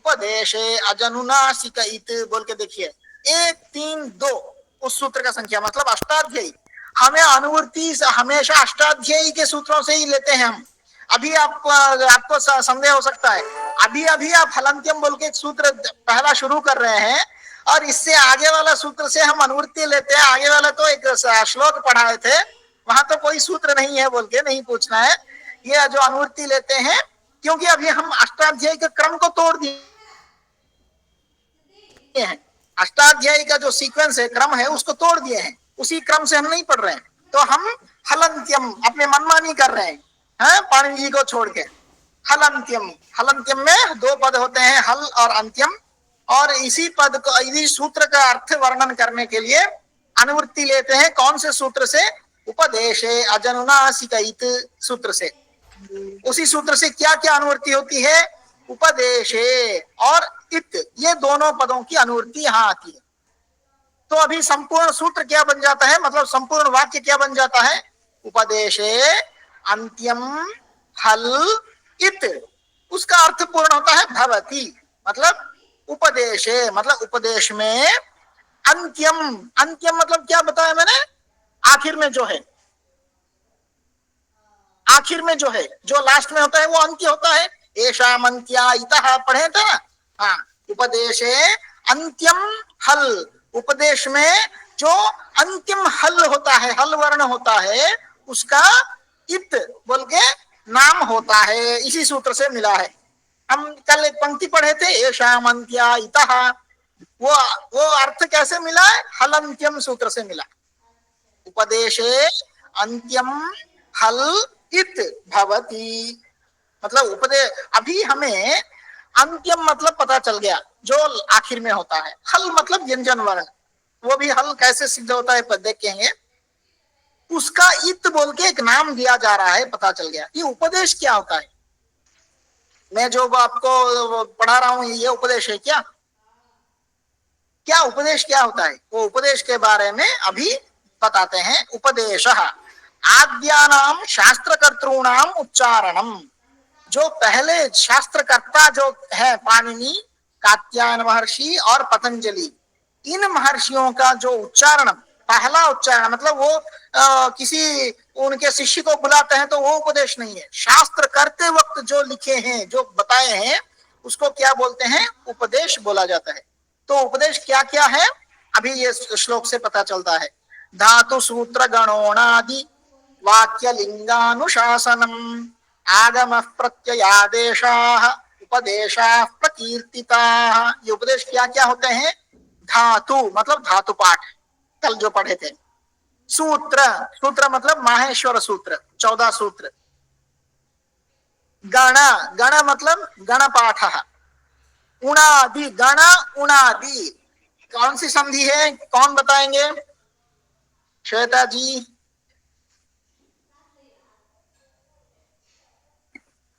उपदेशे अजनुनासिक इत बोल के देखिए, 1 3 2 उस सूत्र का संख्या मतलब अष्टाध्यायी। हमें अनुवृत्ति हमेशा अष्टाध्यायी के सूत्रों से ही लेते हैं हम। अभी आपको संदेह हो सकता है, अभी अभी आप हलंत्यम बोल के एक सूत्र पहला शुरू कर रहे हैं और इससे आगे वाला सूत्र से हम अनुवृत्ति लेते हैं। आगे वाला तो एक श्लोक पढ़ाए थे, वहां तो कोई सूत्र नहीं है बोल के नहीं पूछना है। ये जो अनुवृत्ति लेते हैं, क्योंकि अभी हम अष्टाध्यायी के क्रम को तोड़ दिए हैं। अष्टाध्यायी का जो सीक्वेंस है, क्रम है, उसको तोड़ दिए हैं। उसी क्रम से हम नहीं पढ़ रहे हैं, तो हम हलंत्यम अपने मनमानी कर रहे हैं, पाणिनि जी को छोड़ के। हलंत्यम, हलंत्यम में 2 पद होते हैं, हल और अंत्यम, और इसी पद को, इसी सूत्र का अर्थ वर्णन करने के लिए अनुवृत्ति लेते हैं। कौन से सूत्र से? उपदेशे अजनुनासिक सूत्र से। उसी सूत्र से क्या क्या अनुवृत्ति होती है? उपदेशे और इत, ये दोनों पदों की अनुवृत्ति यहां आती है। तो अभी संपूर्ण सूत्र क्या बन जाता है, मतलब संपूर्ण वाक्य क्या बन जाता है? उपदेशे अंत्यम हल इत, उसका अर्थ पूर्ण होता है भवति। मतलब उपदेशे मतलब उपदेश में, अंत्यम, अंत्यम मतलब क्या बताया मैंने? आखिर में जो है, आखिर में जो है, जो लास्ट में होता है वो अंत्य होता है। एषा मंत्या इतः पढ़े थे ना। हाँ, उपदेशे अंत्यम हल, उपदेश में जो अंतिम हल होता है, हल वर्ण होता है, उसका इत बोल के नाम होता है। इसी सूत्र से मिला है। हम कल एक पंक्ति पढ़े थे, एषा मंत्या इतः, वो अर्थ कैसे मिला है? हलंत्यम सूत्र से मिला। उपदेशे अंत्यम हल इत भवति, मतलब उपदेश। अभी हमें अंत्यम मतलब पता चल गया, जो आखिर में होता है। हल मतलब व्यंजन वर्ण, वो भी हल कैसे सिद्ध होता है देखेंगे। उसका इत बोल के एक नाम दिया जा रहा है, पता चल गया। ये उपदेश क्या होता है? मैं जो आपको पढ़ा रहा हूं, ये उपदेश है क्या? क्या उपदेश क्या होता है? वो उपदेश के बारे में अभी बताते हैं। उपदेश आद्यानाम शास्त्रकर्तॄणाम उच्चारणम, जो पहले शास्त्रकर्ता जो है, पाणिनि, कात्यायन महर्षि और पतंजलि, इन महर्षियों का जो उच्चारण, पहला उच्चारण, मतलब वो किसी उनके शिष्य को बुलाते हैं तो वो उपदेश नहीं है। शास्त्र करते वक्त जो लिखे हैं, जो बताए हैं, उसको क्या बोलते हैं? उपदेश बोला जाता है। तो उपदेश क्या क्या है, अभी ये श्लोक से पता चलता है। धातु सूत्र गणोणादि वाक्य लिंगानुशासनम आगम प्रत्ययादेशाः उपदेशाः प्रकीर्तिताः। ये उपदेश क्या क्या होते हैं? धातु मतलब धातु पाठ, कल जो पढ़े थे। सूत्र, सूत्र मतलब माहेश्वर सूत्र, 14 सूत्र। गण, गण मतलब गण पाठ। उणादि, गण उणादि, कौन सी संधि है, कौन बताएंगे? श्वेता जी।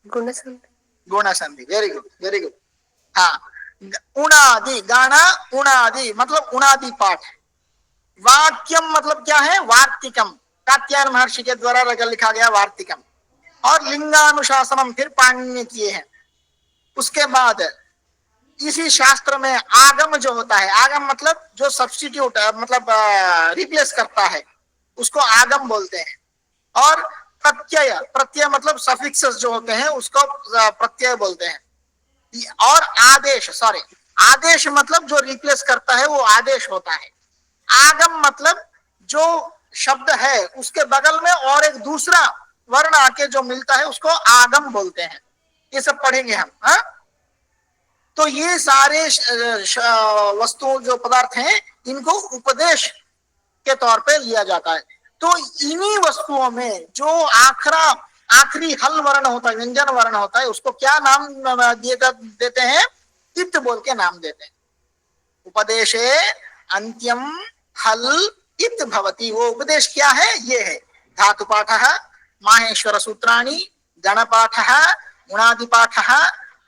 गुण संधि। गुण संधि, वेरी गुड, वेरी गुड। हाँ, उणादि, गाना उणादि मतलब उणादि पाठ। वाक्यम मतलब क्या है? वार्तिकम, कात्यायन महर्षि के द्वारा लिखा गया वार्तिकम। और लिंगानुशासनम फिर पाणिनि ने किए हैं। उसके बाद इसी शास्त्र में आगम जो होता है, आगम मतलब जो सब्स्टिट्यूट मतलब रिप्लेस करता है, उसको आगम बोलते हैं। और प्रत्यय, प्रत्यय मतलब सफिक्सेस जो होते हैं, उसको प्रत्यय बोलते हैं। और आदेश, सॉरी, आदेश मतलब जो रिप्लेस करता है वो आदेश होता है। आगम मतलब जो शब्द है उसके बगल में और एक दूसरा वर्ण आके जो मिलता है, उसको आगम बोलते हैं। ये सब पढ़ेंगे हम। तो ये सारे वस्तु जो पदार्थ हैं, इनको उपदेश के तौर पे लिया जाता है। तो इन्हीं वस्तुओं में जो आखिरी हल वर्ण होता है, व्यंजन वर्ण होता है, उसको क्या नाम देते हैं? इत बोल के नाम देते हैं। उपदेशे अंत्यम हल इत भवति, वो उपदेश क्या है? ये है धातु पाठ, माहेश्वर सूत्राणि, गण पाठ, गुणादि पाठ,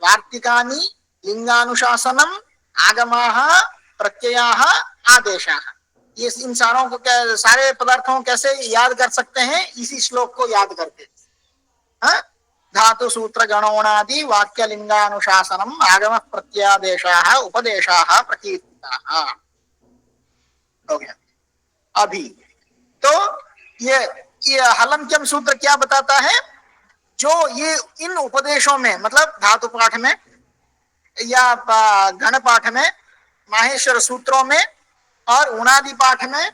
वार्तिकानि, लिंगानुशासनम, आगमाः, प्रत्ययाः, आदेशाः। ये इन सारों को, सारे पदार्थों को कैसे याद कर सकते हैं? इसी श्लोक को याद करके। धातु सूत्र गणोणादि वाक्य लिंगानुशासनम आगम प्रत्यादेशाः उपदेशाः प्रकीर्तिताः। हो गया। अभी तो ये हलंत्यम सूत्र क्या बताता है? जो ये इन उपदेशों में मतलब धातु पाठ में या घन पाठ में, माहेश्वर सूत्रों में और उणादि पाठ में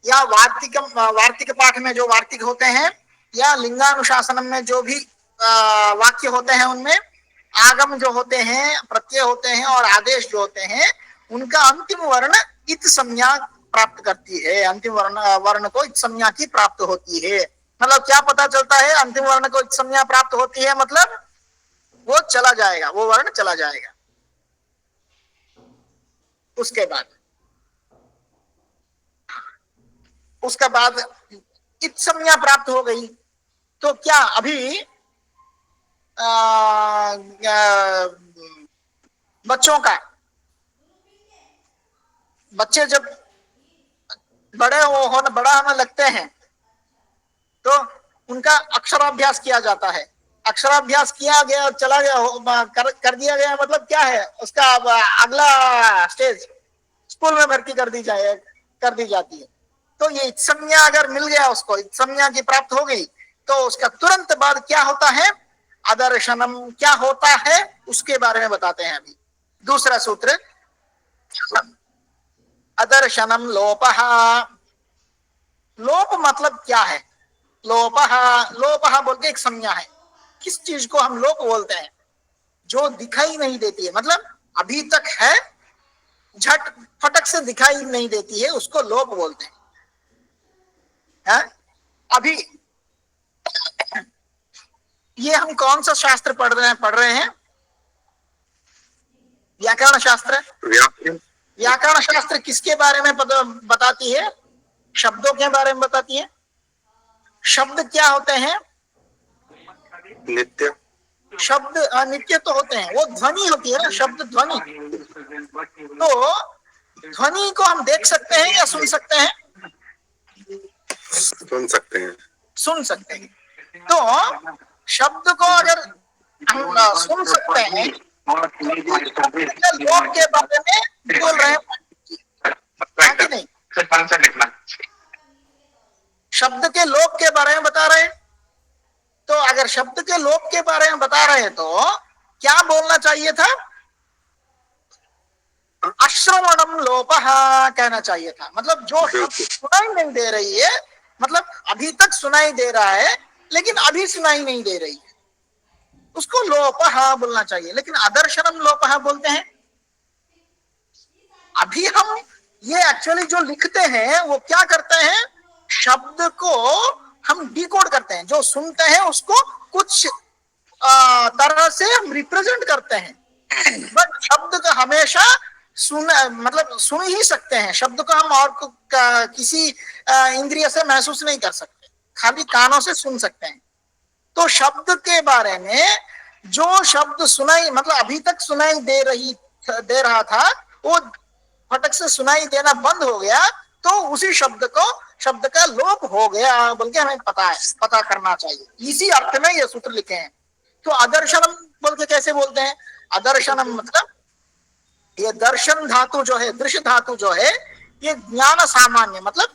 या वार्तिक पाठ में जो वार्तिक होते हैं या लिंगानुशासनम में जो भी वाक्य होते हैं, उनमें आगम जो होते हैं, प्रत्यय होते हैं और आदेश जो होते हैं, उनका अंतिम वर्ण इत संज्ञा प्राप्त करती है। अंतिम वर्ण को इत संज्ञा की प्राप्त होती है। मतलब क्या पता चलता है? अंतिम वर्ण को इत संज्ञा प्राप्त होती है मतलब वो चला जाएगा, वो वर्ण चला जाएगा। उसके बाद इत संज्ञा प्राप्त हो गई तो क्या अभी बच्चों का, बच्चे जब बड़ा होने लगते हैं तो उनका अक्षराभ्यास किया जाता है। अक्षराभ्यास किया गया, चला गया, कर दिया गया मतलब क्या है? उसका अगला स्टेज स्कूल में भर्ती कर दी जाती है। तो ये संज्ञा अगर मिल गया, उसको संज्ञा की प्राप्त हो गई, तो उसका तुरंत बाद क्या होता है? अदर्शनम क्या होता है उसके बारे में बताते हैं अभी। दूसरा सूत्र, अदर्शनम लोपः। लोप मतलब क्या है? लोपः बोल के एक संज्ञा है। किस चीज को हम लोप बोलते हैं? जो दिखाई नहीं देती है, मतलब अभी तक है, झट फटक से दिखाई नहीं देती है, उसको लोप बोलते हैं। अभी ये हम कौन सा शास्त्र पढ़ रहे हैं? व्याकरण शास्त्र। व्याकरण शास्त्र किसके बारे में बताती है? शब्दों के बारे में बताती है। शब्द क्या होते हैं? नित्य। शब्द नित्य तो होते हैं, वो ध्वनि होती है ना, शब्द ध्वनि। तो ध्वनि को हम देख सकते हैं या सुन सकते हैं? सुन सकते हैं। सुन सकते हैं। तो शब्द को अगर हम सुन सकते हैं, लोक के बारे में बोल रहे हैं कि नहीं? शब्द के लोक के बारे में बता रहे हैं। तो अगर शब्द के लोप के बारे में बता रहे हैं तो क्या बोलना चाहिए था? अश्रवणम लोपः कहना चाहिए था। मतलब जो शब्द सुनाई नहीं दे रही है, मतलब अभी तक सुनाई दे रहा है लेकिन अभी सुनाई नहीं दे रही है, उसको लोपः बोलना चाहिए। लेकिन अदर्शनम लोपः बोलते हैं। अभी हम ये एक्चुअली जो लिखते हैं वो क्या करते हैं? शब्द को हम डिकोड करते हैं। जो सुनते हैं उसको कुछ तरह से हम रिप्रेजेंट करते हैं, बट शब्द को हमेशा सुन ही सकते हैं। शब्द को हम और किसी इंद्रिय से महसूस नहीं कर सकते, खाली कानों से सुन सकते हैं। तो शब्द के बारे में जो शब्द सुनाई, मतलब अभी तक सुनाई दे रहा था, वो फटक से सुनाई देना बंद हो गया, तो उसी शब्द का लोप हो गया बोल के हमें पता करना चाहिए। इसी अर्थ में ये सूत्र लिखे हैं। तो अदर्शनम बोल के कैसे बोलते हैं? अदर्शनम मतलब ये दर्शन धातु जो है, दृश्य धातु जो है, ये ज्ञान सामान्य, मतलब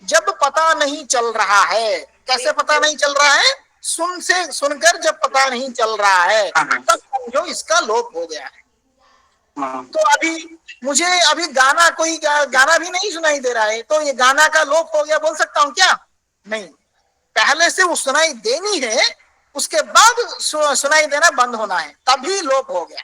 जब पता नहीं चल रहा है। कैसे पता नहीं चल रहा है? सुनकर जब पता नहीं चल रहा है तब समझो इसका लोप हो गया है। तो अभी मुझे कोई गाना भी नहीं सुनाई दे रहा है, तो ये गाना का लोप हो गया बोल सकता हूँ क्या? नहीं, पहले से वो सुनाई देनी है, उसके बाद सुनाई देना बंद होना है, तभी लोप हो गया।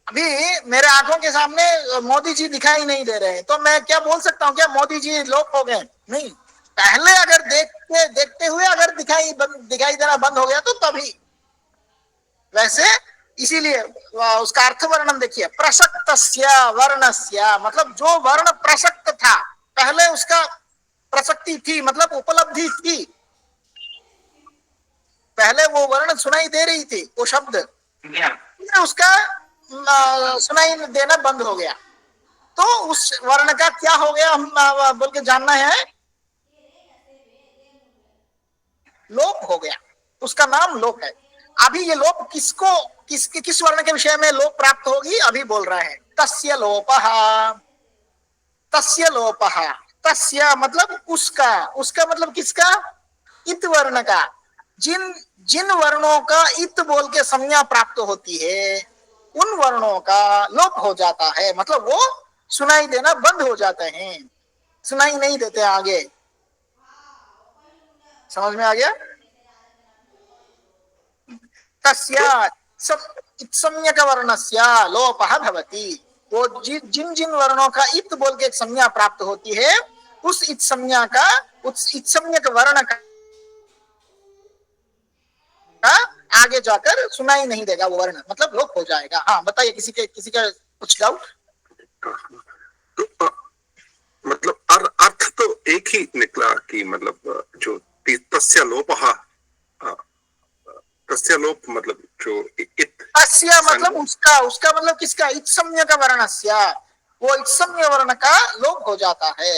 अभी मेरे आंखों के सामने मोदी जी दिखाई नहीं दे रहे, तो मैं क्या बोल सकता हूँ क्या मोदी जी लोप हो गए? नहीं, पहले अगर देखते हुए अगर दिखाई देना बंद हो गया तो तभी। वैसे इसीलिए उसका अर्थ वर्णन देखिए, प्रसक्तस्य वर्णस्य, मतलब जो वर्ण प्रसक्त था, पहले उसका प्रसक्ति थी, मतलब उपलब्धि थी, पहले वो वर्ण सुनाई दे रही थी, वो शब्द उसका सुनाई देना बंद हो गया, तो उस वर्ण का क्या हो गया हम बोल के जानना है। लोप हो गया, उसका नाम लोप है। अभी ये लोप किसको, किस वर्ण के विषय में लोप प्राप्त होगी, अभी बोल रहे हैं तस्य लोपः। तस्य लोपः, तस्य मतलब उसका, उसका मतलब किसका, इत वर्ण का। जिन जिन वर्णों का इत बोल के संज्ञा प्राप्त होती है उन वर्णों का लोप हो जाता है, मतलब वो सुनाई देना बंद हो जाते हैं, सुनाई नहीं देते आगे। समझ में आ गया? तस्या इत्सम्यक वर्णस्य लोपः भवति। वो जिन जिन वर्णों का इत बोल के एक संज्ञा प्राप्त होती है उस इत संज्ञा का, उस इत्सम्यक वर्ण का आगे जाकर सुनाई नहीं देगा वो वर्ण, मतलब लोप हो जाएगा। हाँ बताइए, किसी का कुछ डाउट? तो मतलब अर्थ तो एक ही निकला कि मतलब जो तस्य लोपः, तस्य लोप मतलब जो तस्य मतलब उसका, उसका मतलब किसका, इत्सम्यक वर्णस्य, वो इत्सम्य वर्ण का लोप हो जाता है।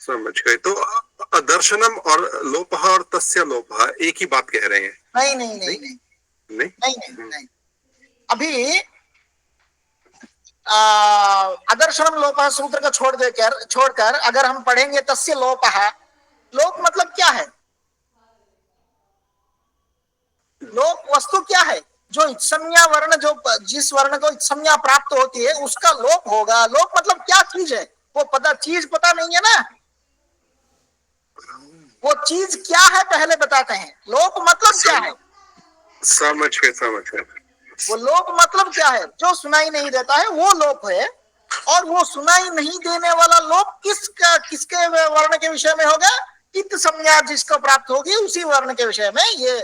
समझ गए। तो दर्शनम और लोपः और तस्य लोपः एक ही बात कह रहे हैं? नहीं नहीं नहीं नहीं नहीं नहीं नहीं, नहीं। अभी अदर्शनम लोपः सूत्र का छोड़कर अगर हम पढ़ेंगे तस्य लोपः, लोप मतलब क्या है, लोप वस्तु क्या है, जो इत्संज्ञा वर्ण, जो जिस वर्ण को इत्संज्ञा प्राप्त होती है उसका लोप होगा। लोप मतलब क्या चीज है, वो चीज पता नहीं है ना, वो चीज क्या है पहले बताते हैं। लोप मतलब क्या है, समझ गए। वो लोप मतलब क्या है, जो सुनाई नहीं देता है वो लोप है। और वो सुनाई नहीं देने वाला लोप किसके वर्ण के विषय में होगा, इत संज्ञा जिसको प्राप्त होगी उसी वर्ण के विषय में ये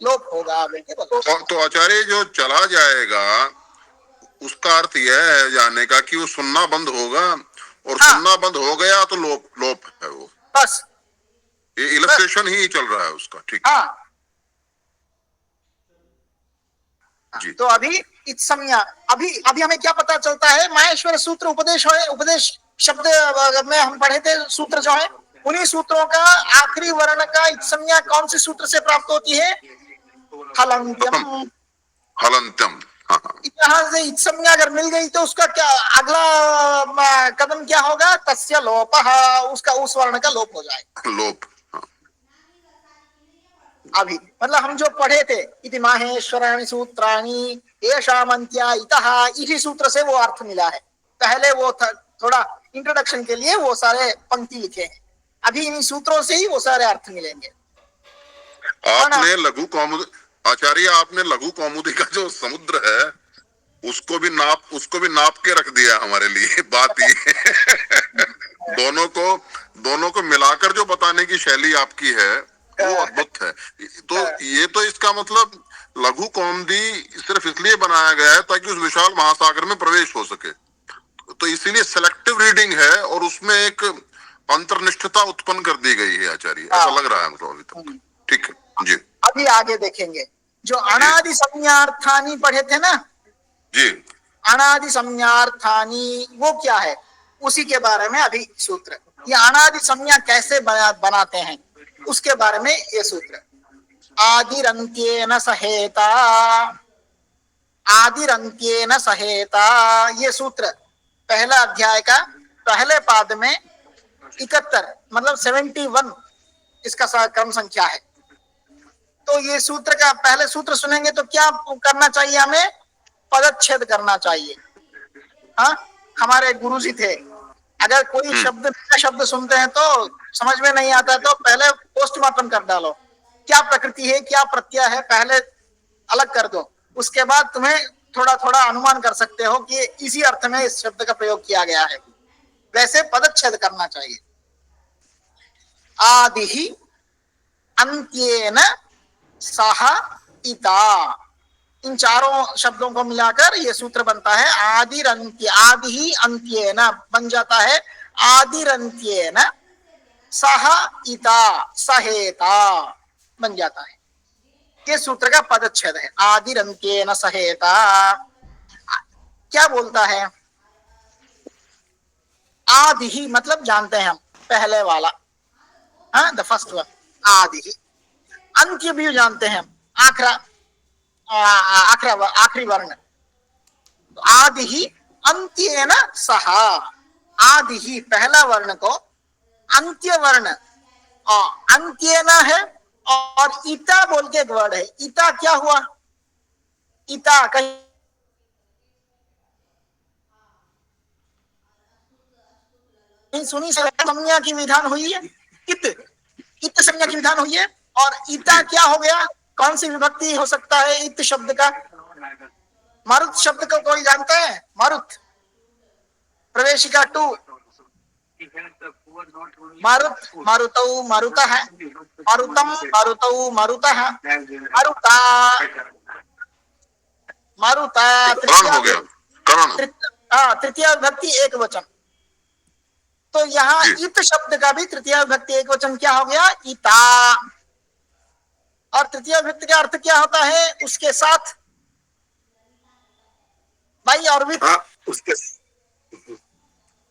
लोप होगा। तो आचार्य जो चला जाएगा उसका अर्थ यह है जाने का कि वो सुनना बंद होगा, और हाँ, सुनना बंद हो गया तो लोप लोप है वो, बस ये इलस्ट्रेशन ही चल रहा है उसका। ठीक। हाँ जी। तो अभी इत्संज्ञा, अभी अभी हमें क्या पता चलता है, माहेश्वर सूत्र उपदेश है, उपदेश शब्द में हम पढ़े थे सूत्र जो है, उन्हीं सूत्रों का आखिरी वर्ण का इत्संज्ञा कौन से सूत्र से प्राप्त होती है, हलंत्यम। हलंत्यम। हाँ हाँ। यहाँ से इत्संज्ञा अगर मिल गई तो उसका क्या अगला कदम क्या होगा, तस्य लोपः, उसका उस वर्ण का लोप हो जाएगा। लोप। अभी मतलब हम जो पढ़े थे इति माहेश्वराणि सूत्राणि येषामन्त्या इतः, इसी सूत्र से वो अर्थ मिला है। पहले वो थोड़ा इंट्रोडक्शन के लिए वो सारे पंक्ति लिखे हैं, अभी इन सूत्रों से ही वो सारे अर्थ मिलेंगे। आपने लघु कौमुदी, आचार्य आपने लघु कौमुदी का जो समुद्र है उसको भी नाप के रख दिया हमारे लिए। बात ये दोनों को मिलाकर जो बताने की शैली आपकी है वो अद्भुत है। तो ये तो इसका मतलब लघु कौमुदी सिर्फ इसलिए बनाया गया है ताकि उस विशाल महासागर में प्रवेश हो सके, तो इसीलिए सेलेक्टिव रीडिंग है और उसमें एक अंतर्निष्ठता उत्पन्न कर दी गई है आचार्य, ऐसा लग रहा है हमको अभी तक। ठीक है जी। अभी आगे देखेंगे, जो अनादि संज्ञार्थानी पढ़े थे ना जी, अनादि संज्ञार्थानी वो क्या है, उसी के बारे में अभी सूत्र। ये अनादि संज्ञा कैसे बनाते हैं उसके बारे में ये सूत्र। आदिरंत्येन सहेता, आदिरंत्येन सहेता, ये सूत्र पहला अध्याय का पहले पाद में 71 मतलब 71 इसका क्रम संख्या है। तो ये सूत्र का पहले सूत्र सुनेंगे तो क्या करना चाहिए हमें, पदच्छेद करना चाहिए। हाँ, हमारे गुरु जी थे, अगर कोई शब्द सुनते हैं तो समझ में नहीं आता तो पहले पोस्टमार्टम कर डालो, क्या प्रकृति है क्या प्रत्यय है पहले अलग कर दो, उसके बाद तुम्हें थोड़ा थोड़ा अनुमान कर सकते हो कि इसी अर्थ में इस शब्द का प्रयोग किया गया है। वैसे पदच्छेद करना चाहिए। आदि ही अंत्येन सह इता, इन चारों शब्दों को मिलाकर ये सूत्र बनता है आदिरंत्य, आदि ही अंत्येन बन जाता है आदिरंत्येन सह इता, सहेता बन जाता है। ये सूत्र का पदच्छेद है, आदिरंत्येन सहेता। क्या बोलता है, आदि ही मतलब जानते हैं हम पहले वाला, हाँ, द फर्स्ट वन आदि। अंत्य भी जानते हैं हम, आखरा आखिरी वर्ण। आदि ही अंत्येन सह, आदि ही पहला वर्ण को, अंत्य वर्ण अंत्येन है, और इता बोल के एक वर्ड है। इता क्या हुआ? इता कहीं सुनी संज्ञा की विधान हुई है, इत इत संज्ञा की विधान हुई है। और इता जी क्या हो गया? कौन सी विभक्ति हो सकता है इत शब्द का? मारुत शब्द को कोई जानता है? मारुत, प्रवेशिका 2, मारुत, मारुतौ मारुतः, मारुतम मारुतौ मारुतः, मारुता, मारुता करण हो गया, करण। तृतीय विभक्ति एक वचन। तो यहाँ जी इत शब्द का भी तृतीय विभक्ति एक वचन क्या हो गया? इता। और तृतीय विभक्ति का अर्थ क्या होता है? उसके साथ। भाई और भी उसके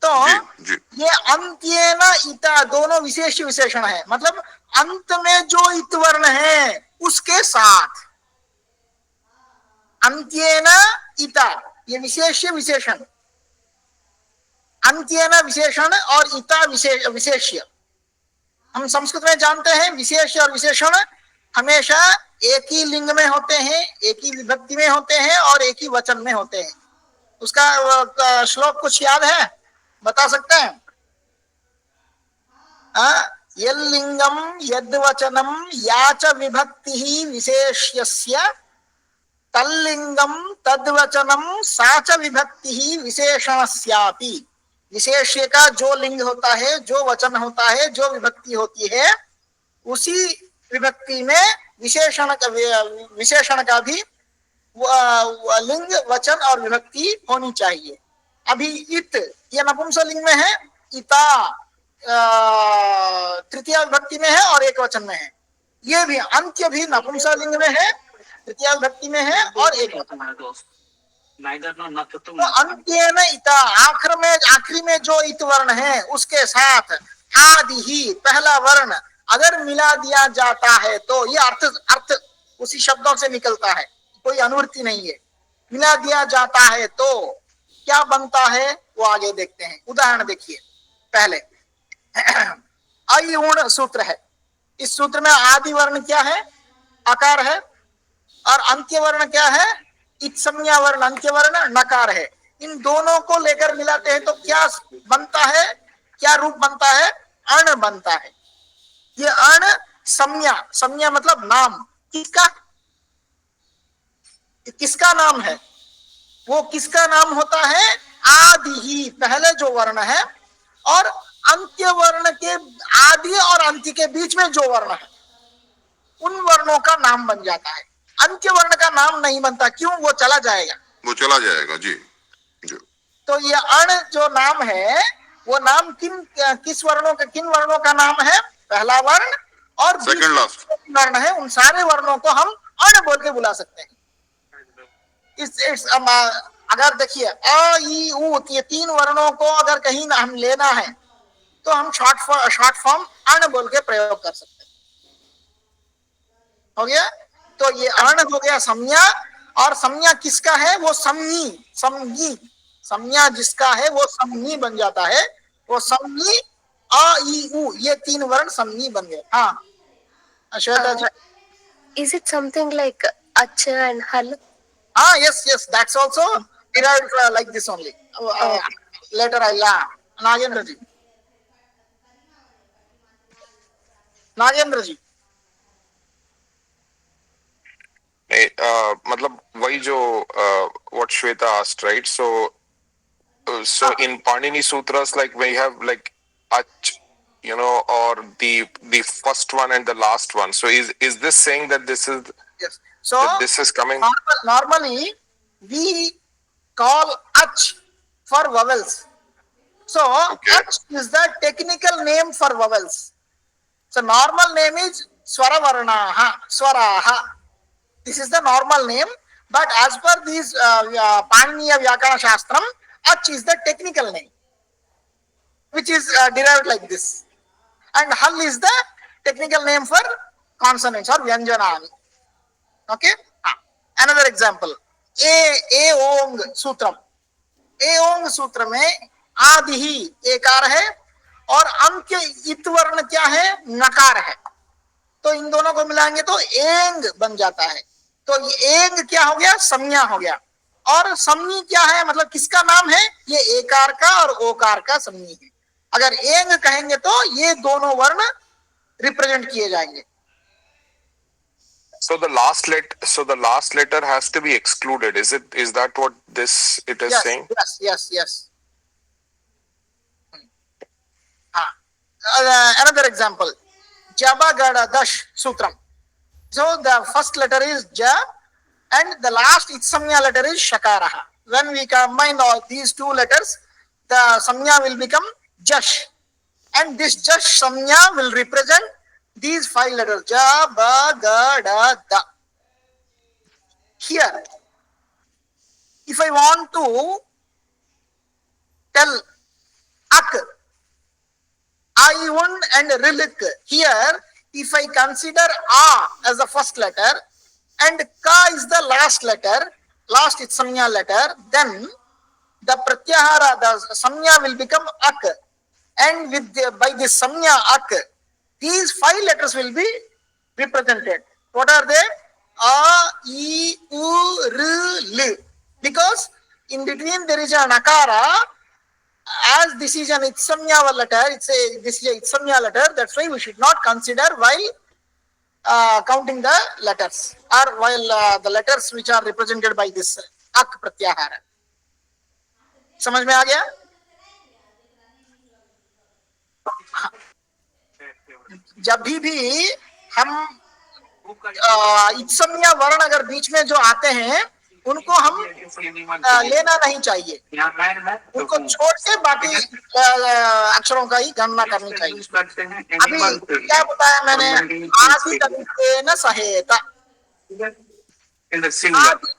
तो जी जी ये अंत्येन इता दोनों विशेष विशेषण है, मतलब अंत में जो इत वर्ण है उसके साथ। अंत्येन इता ये विशेष विशेषण, अंत्येन विशेषण और इता विशेष्य। हम संस्कृत में जानते हैं विशेष और विशेषण हमेशा एक ही लिंग में होते हैं, एक ही विभक्ति में होते हैं और एक ही वचन में होते हैं। उसका श्लोक कुछ याद है? बता सकते हैं? यल्लिंगम यद्वचनम याच विभक्ति विशेष्यस्य तल्लिंगम तद्वचनम साच विभक्ति विशेषणस्यापि। विशेष्य का जो लिंग होता है, जो वचन होता है, जो विभक्ति होती है, उसी विभक्ति में विशेषण का भी लिंग, वचन और विभक्ति होनी चाहिए। अभी इत ये नपुंसकलिंग में है, इता तृतीय विभक्ति में है और एक वचन में है। ये भी अंत्य भी नपुंसकलिंग में है, तृतीय विभक्ति में है और एक वचन। तो अंत्य में इता आखिरी में जो इत वर्ण है उसके साथ आदि ही पहला वर्ण अगर मिला दिया जाता है तो ये अर्थ उसी शब्दों से निकलता है, कोई अनुवृत्ति नहीं है। मिला दिया जाता है तो क्या बनता है वो आगे देखते हैं। उदाहरण देखिए, पहले अयुण सूत्र है। इस सूत्र में आदि वर्ण क्या है? आकार है, और अंत्य वर्ण क्या है? इत संज्ञा वर्ण अंत्य वर्ण नकार है। इन दोनों को लेकर मिलाते हैं तो क्या बनता है? क्या रूप बनता है? अण बनता है। ये अण संज्ञा, संज्ञा मतलब नाम, किसका? किसका नाम है? वो किसका नाम होता है? आदि ही पहले जो वर्ण है, और अंत्य वर्ण के आदि और अंत्य के बीच में जो वर्ण है उन वर्णों का नाम बन जाता है। अंत्य वर्ण का नाम नहीं बनता, क्यों? वो चला जाएगा, वो चला जाएगा। जी जी। तो ये अण जो नाम है वो नाम किस वर्णों का, किन वर्णों का नाम है? पहला वर्ण और सेकंड लास्ट वर्ण है, उन सारे वर्णों को हम अण बोल के बुला सकते हैं। अगर देखिए अ ई उ ये तीन वर्णों को अगर कहीं हम लेना है तो हम शॉर्ट फॉर्म अण बोल के प्रयोग कर सकते हैं। हो गया? तो ये अण हो गया संज्ञा, और संज्ञा किसका है? वो समनी, समनी, संज्ञा जिसका है वो समनी बन जाता है। वो समनी अ ई उ ये तीन वर्ण समनी बन गए। हाँ श्वेता जी। Is it something like acha and hal? Yes, that's also derived like this only. Later Nagendra ji. Nagendra जी। मतलब वही जो what Shweta asked, right? So in Panini Sutras, like we have like ach, or the first one and the last one. So is this saying that this is yes? So that this is coming? Normally we call ach for vowels. So Okay. ach is the technical name for vowels. So normal name is Swaravarnaha, Swaraha. This is the normal name, but as per these Paniniya Vyakana Shastram, ach is the technical name, which is derived like this, and hal is the technical name for consonants or vyanjanani. Okay. Another example, Aong सूत्रम. Aong सूत्र में आदि ही एकार है और अंत्य इत वर्ण क्या है, नकार है. तो इन दोनों को मिलाएंगे तो एंग बन जाता है. तो एंग क्या हो गया, संज्ञा हो गया. और समनी क्या है, मतलब किसका नाम है, ये एकार का और ओकार का समनी है. अगर एंग कहेंगे तो ये दोनों वर्ण रिप्रेजेंट किए जाएंगे. So the last letter has to be excluded. Is that what it is saying? Yes. Another example, Jabagada Dash Sutram. So the first letter is Ja and the last Itsamya letter is Shakaraha. When we combine all these two letters, the Samya will become Jash. And this Jash Samya will represent these 5 letters, Ja, Ba, Ga, Da, Da. Here, if I want to tell Ak, Ayun and Rilik, here, if I consider A as the first letter and Ka is the last letter, last Itsamya letter, then the Pratyahara, the Samya will become Ak. And by this Samya Ak, these 5 letters will be represented. What are they? A, I, U, R, L. Because in between there is a nakara. As this is an Itsamya letter, this is a Itsamya letter. That's why we should not consider while counting the letters or while the letters which are represented by this Ak Pratyahara. समझ में आ गया? जब भी हम इत्सम्या वर्ण अगर बीच में जो आते हैं उनको हम लेना नहीं चाहिए, उनको छोड़ के बाकी अक्षरों का ही गणना करनी चाहिए. अभी क्या बताया मैंने, आदि कविते न सहेता.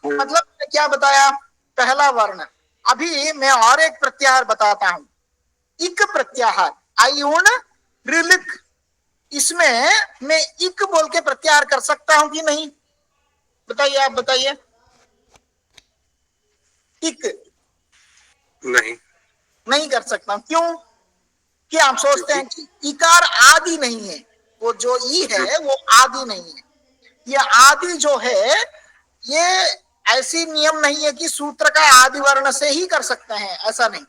मतलब क्या बताया, पहला वर्ण. अभी मैं और एक प्रत्याहार बताता हूं, इक प्रत्याहार, आयुण रिलिक. इसमें मैं इक बोल के प्रत्याहार कर सकता हूं कि नहीं, बताइए, आप बताइए. इक नहीं कर सकता. क्यों? कि आप सोचते हैं कि इकार आदि नहीं है, वो जो ई है वो आदि नहीं है. ये आदि जो है ये ऐसी नियम नहीं है कि सूत्र का आदि वर्ण से ही कर सकते हैं, ऐसा नहीं.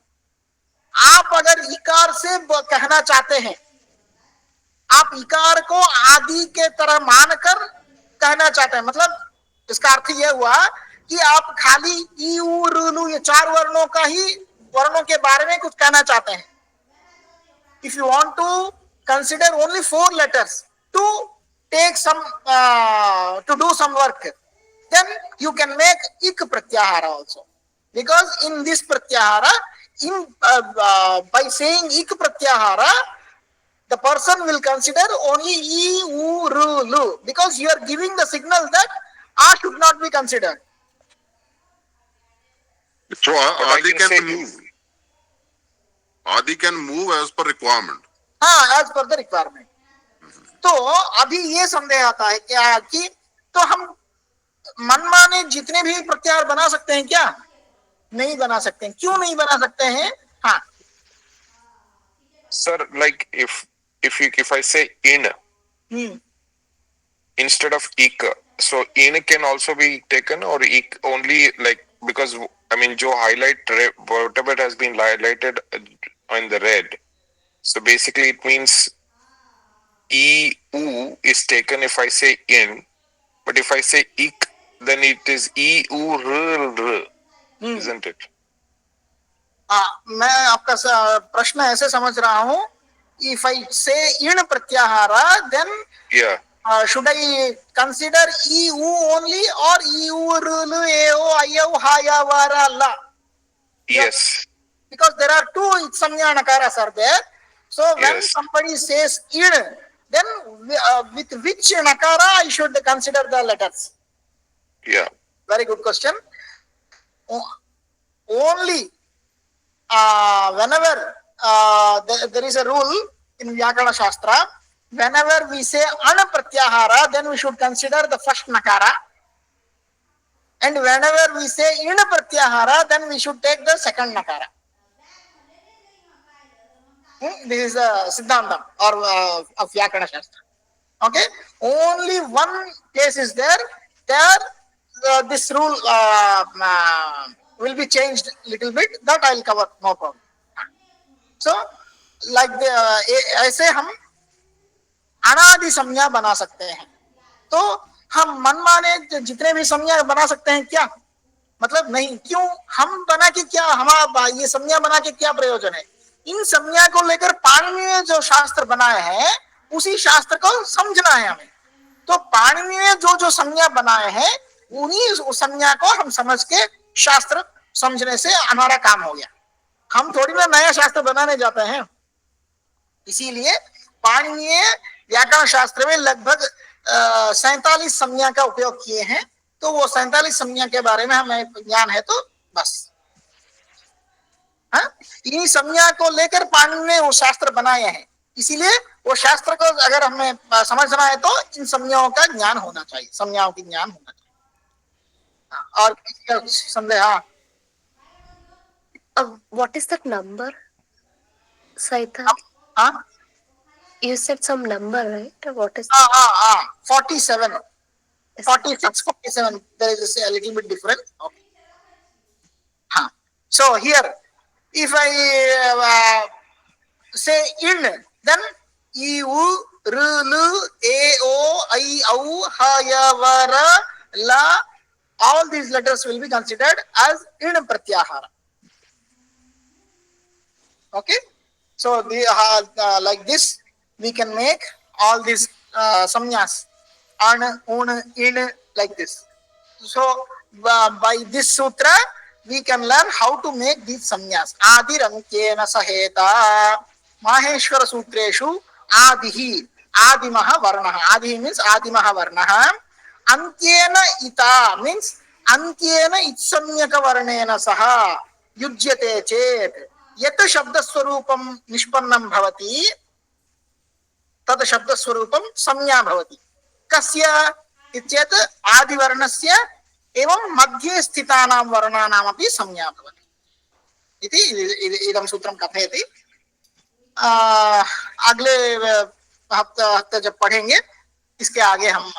आप अगर इकार से कहना चाहते हैं, आप इकार को आदि के तरह मानकर कहना चाहते हैं, मतलब इसका अर्थ यह हुआ कि आप खाली ई उ र लु ये 4 वर्णों का ही वर्णों के बारे में कुछ कहना चाहते हैं. If you want to consider only 4 letters to take some to do some work, then you can make ik pratyahara also, because in this pratyahara, by saying ik pratyahara, the person will consider only e u r lu, because you are giving the signal that a should not be considered. So Adi can move. Adi can move as per requirement. as per the requirement. तो अभी ये संदेह आता है क्या कि तो हम मनमाने जितने भी प्रत्याहार बना सकते हैं क्या? नहीं बना सकते हैं. क्यों नहीं बना सकते हैं? हाँ sir, like if I say in instead of ik, so in can also be taken, or ik only, like, because I mean jo whatever has been highlighted in the red, so basically it means e u is taken if I say in, but if I say ik, then it is e u r r, isn't it? मैं आपका प्रश्न ऐसे समझ रहा हूं, if I say in pratyahara, then Yeah. Should I consider e u only or e u r l e o I o ha ya va ra la? Yes. Because there are 2 itsamya nakaras are there. So when Yes. somebody says in, then with which nakara I should consider the letters? Yeah. Very good question. Only whenever there is a rule in Vyakarana Shastra, whenever we say ana pratyahara, then we should consider the first nakara, and whenever we say ina pratyahara, then we should take the second nakara. This is a siddhantam or of vyakana shastra. Okay, only one case is there. There this rule will be changed little bit, that I will cover, no problem. So like the ऐसे हम अनादि संज्ञा बना सकते हैं. तो हम मनमाने जितने भी संज्ञा बना सकते हैं क्या? मतलब नहीं. क्यों? हम बना के क्या, हमारा ये संज्ञा बना के क्या प्रयोजन है? इन संज्ञा को लेकर पाणिनि ने जो शास्त्र बनाए हैं उसी शास्त्र को समझना है हमें. तो पाणिनि ने जो जो संज्ञा बनाए हैं उन्हीं संज्ञा को हम समझ के शास्त्र समझने से हमारा काम हो गया. हम थोड़ी ना नया शास्त्र बनाने जाते हैं. इसीलिए पाणिनि व्याकरण शास्त्र में लगभग 47 संज्ञा का उपयोग किए हैं. तो वो 47 संज्ञा के बारे में हमें ज्ञान है तो बस. इन संज्ञा को लेकर पाणिनि ने वो शास्त्र बनाए हैं. इसीलिए वो शास्त्र को अगर हमें समझना है तो इन संज्ञाओं का ज्ञान होना चाहिए, संज्ञाओं की ज्ञान होना चाहिए. और किसी का संदेह? What is that number, Saita? You said some number, right? What is 47, 46, 47. There is a little bit different. Okay. So here, if I say in, then I, U, R, L, A, O, I, Au, Ha, Ya, Va, Ra, La, all these letters will be considered as in pratyahara. Okay. So the like this we can make all these samnyas, an, un, in, like this. So by this sutra we can learn how to make these samnyas. Adirantyena saheta Maheshwara sutreshu adihi adimaha varnaha. Adihi means adimaha varnaha. Antyena ita means antyena itsamyaka varnena saha yujyate chet यत शब्द स्वरूपम निष्पन्नम भवति तद शब्द स्वरूपम संज्ञा भवति. कस्य इत्येत आदिवर्णस्य एवं मध्ये स्थितानां वर्णानाम् अपि संज्ञा भवति इति इदं सूत्रं कथयति. अगले हफ्ते जब पढ़ेंगे इसके आगे हम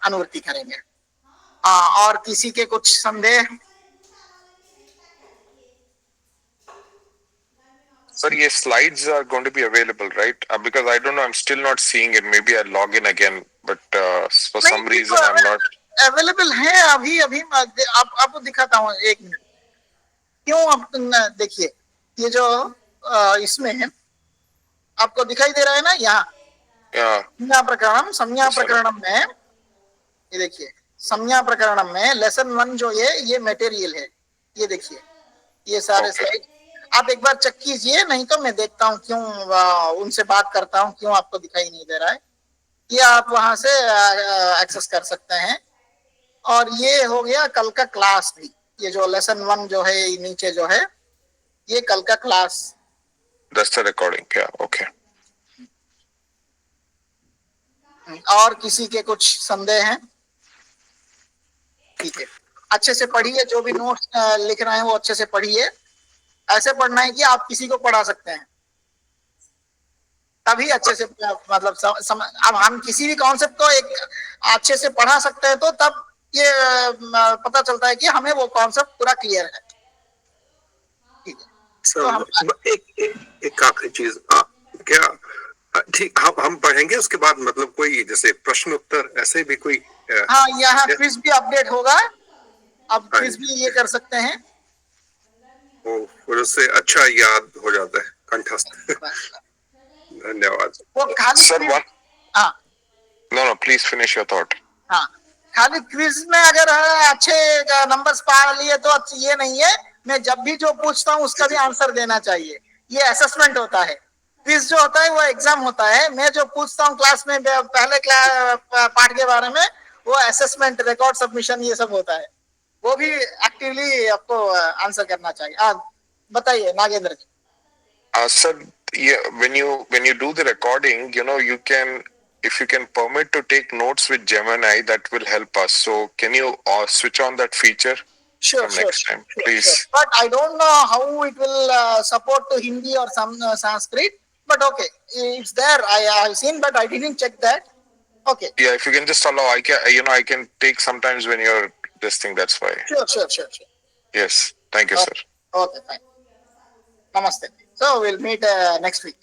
अनुवृत्ति करेंगे. और किसी के कुछ संदेह? Sir, yes, slides are going to be available, right? Because I don't know, I'm still not seeing it. Maybe I'll log in again, but for some reason I'm not. Available है अभी. आपको दिखाता हूँ, एक मिनट. क्यों? आप देखिए, ये जो इसमें है आपको दिखाई दे रहा है ना, यहाँ संज्ञा प्रकरणम. संज्ञा प्रकरणम में ये देखिए, संज्ञा प्रकरणम में लेसन 1 जो ये मटेरियल है. ये देखिए, ये सारे स्लाइड आप एक बार चेक कीजिए, नहीं तो मैं देखता हूँ क्यों उनसे बात करता हूँ क्यों आपको दिखाई नहीं दे रहा है. ये आप वहां से एक्सेस कर सकते हैं. और ये हो गया कल का क्लास भी. ये जो लेसन 1 जो है नीचे जो है ये कल का class. That's the recording. Yeah, okay. और किसी के कुछ संदेह हैं? ठीक है, अच्छे से पढ़िए. जो भी नोट्स लिख रहे हैं वो अच्छे से पढ़िए. ऐसे पढ़ना है कि आप किसी को पढ़ा सकते हैं, तभी अच्छे से मतलब अब हम किसी भी कॉन्सेप्ट को एक अच्छे से पढ़ा सकते हैं तो तब ये पता चलता है कि हमें वो कॉन्सेप्ट पूरा क्लियर है. ठीक है. तो एक आखिरी चीज क्या, ठीक, हम पढ़ेंगे उसके बाद मतलब कोई जैसे प्रश्न उत्तर ऐसे भी कोई? हाँ, यहाँ क्विज भी अपडेट होगा. अब क्विज भी ये कर सकते हैं. उससे अच्छा याद हो जाता है, कंठस्थ. धन्यवाद. वो खाली Sir, what? हाँ. No, please finish your thought. हाँ, खाली क्विज में अगर अच्छे नंबर्स पा लिए तो ये नहीं है. मैं जब भी जो पूछता हूँ उसका भी आंसर देना चाहिए. ये असेसमेंट होता है. क्विज जो होता है वो एग्जाम होता है. मैं जो पूछता हूँ क्लास में पहले पाठ के बारे में वो असेसमेंट, रिकॉर्ड सबमिशन ये सब होता है. वो भी एक्टिवली आपको आंसर करना चाहिए. बताइए नागेंद्र जी. Sir, yeah, when you do the recording, you can, if you can permit to take notes with Gemini, that will help us. So can you switch on that feature Sure, from sure, next sure, time, sure, please? sure. But I don't know how it will support to Hindi or some Sanskrit. But okay, it's there. I have seen, but I didn't check that. Okay. Yeah, if you can just allow, I can take sometimes when you're this thing. That's why. Sure, sure, sure, sure. Yes, thank you, sir. Okay, fine. Namaste. So we'll meet next week.